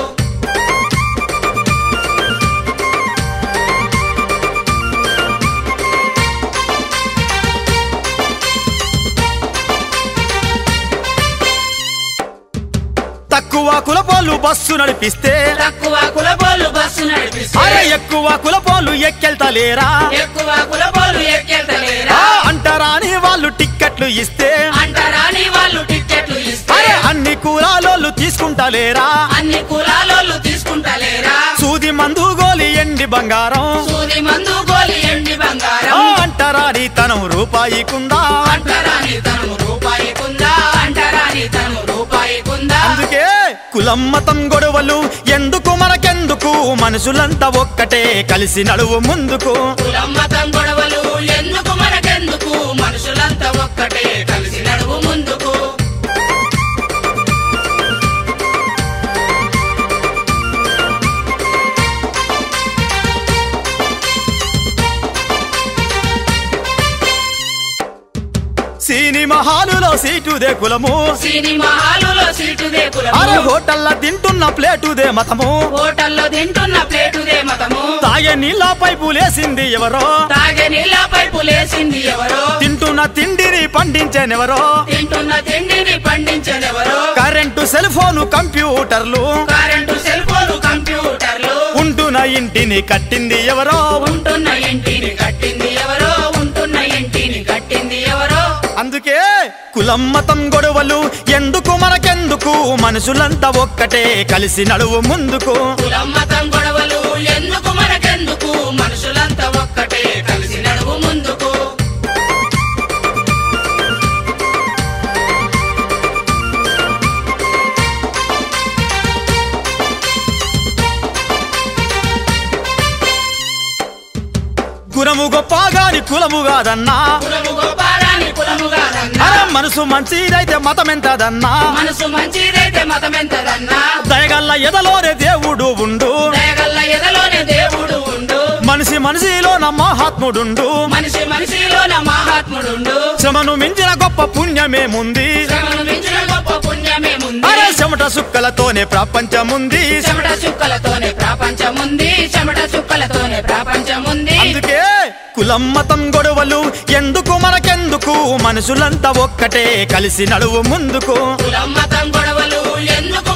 తక్కువ కులపోలు బస్సు నడిపిస్తే తక్కువ కులపోలు బస్సు నడిపిస్తే అరే ఎక్కువ కులపోలు ఎక్కెళ్తలేరా ఎక్కువ కులపోలు ఎక్కెళ్తలేరా అంటరాని వాళ్ళు టిక్కెట్లు ఇస్తే అంటరాని వాళ్ళు టిక్కెట్లు ఇస్తే అరే అన్ని కులాలోళ్ళు తీసుకుంటలేరా అన్ని కులాలోళ్ళు తీసుకుంటలేరా సూది మందు గోలి ఎండి బంగారం సూది మందు గోలి ఎండి బంగారం అంటరాని తనం రూపాయికుందా అంటరాని తను రూపాయి కుందా అంటరాని తను రూపాయి కుందా అందుకే కులం మతం గొడవలు ఎందుకు మనకెందుకు మనుషులంతా ఒక్కటే కలిసి నడువు ముందుకు కులం మతం గొడవలు ఎందుకు మనకెందుకు మనుషులంతా ఒక్కటే కలిసి నడువు ముందుకు సినిమా హాలులో సీటుదే కులము సినిమా హాలులో సీటుదే కులము అరే హోటల్ల తింటున్న ప్లేటుదే మతము హోటల్లో తింటున్న ప్లేటుదే మతము తాగే నీళ్ళ పైపులేసింది ఎవరో తాగే నీళ్ళ పైపు లేసింది ఎవరో తింటున్న తిండిని పండించేనెవరో తింటున్న తిండిని పండించేదెవరో కరెంటు సెల్ ఫోను కంప్యూటర్లు కరెంటు సెల్ ఫోను కంప్యూటర్లు ఉంటున్న ఇంటిని కట్టింది ఎవరో ఉంటున్న ఇంటిని కట్టింది ఎవరో ఉంటున్న ఇంటిని కట్టింది ఎవరో అందుకే కులం మతం గొడవలు ఎందుకు మనకెందుకు మనుషులంతా ఒక్కటే కలిసి నడువు ముందుకు కులం మతం గొడవలు ఎందుకు మనకెందుకు మనుషులంతా ఒక్కటే కలిసి నడువు ముందుకు కులము గొప్పగాని కులము కాదన్నా కులము గొప్పగాని కులము కాదన్నా అరే మనసు మంచిదైతే మతం ఎంతదన్నా మనసు మంచిదైతే మతం ఎంతదన్నా దయగల్ల ఎదలోనే దేవుడు ఉండు దయగల్ల ఎదలోనే దేవుడు ఉండు మనిషి మనిషిలో నా మహాత్ముడుండు మనిషి మనిషిలోన మహాత్ముడుండు శ్రమను మించిన గొప్ప పుణ్యమేముంది శ్రమను మించిన గొప్ప పుణ్యమేముంది అరే చెమట సుక్కలతోనే ప్రపంచముంది చెమట చుక్కలతోనే ప్రపంచముంది చెమట చుక్కలతోనే ప్రపంచముంది అందుకే కులం మతం గొడవలు ఎందుకు మనకెందుకు మనుషులంతా ఒక్కటే కలిసి నడువు ముందుకు కులం మతం గొడవలు ఎందుకు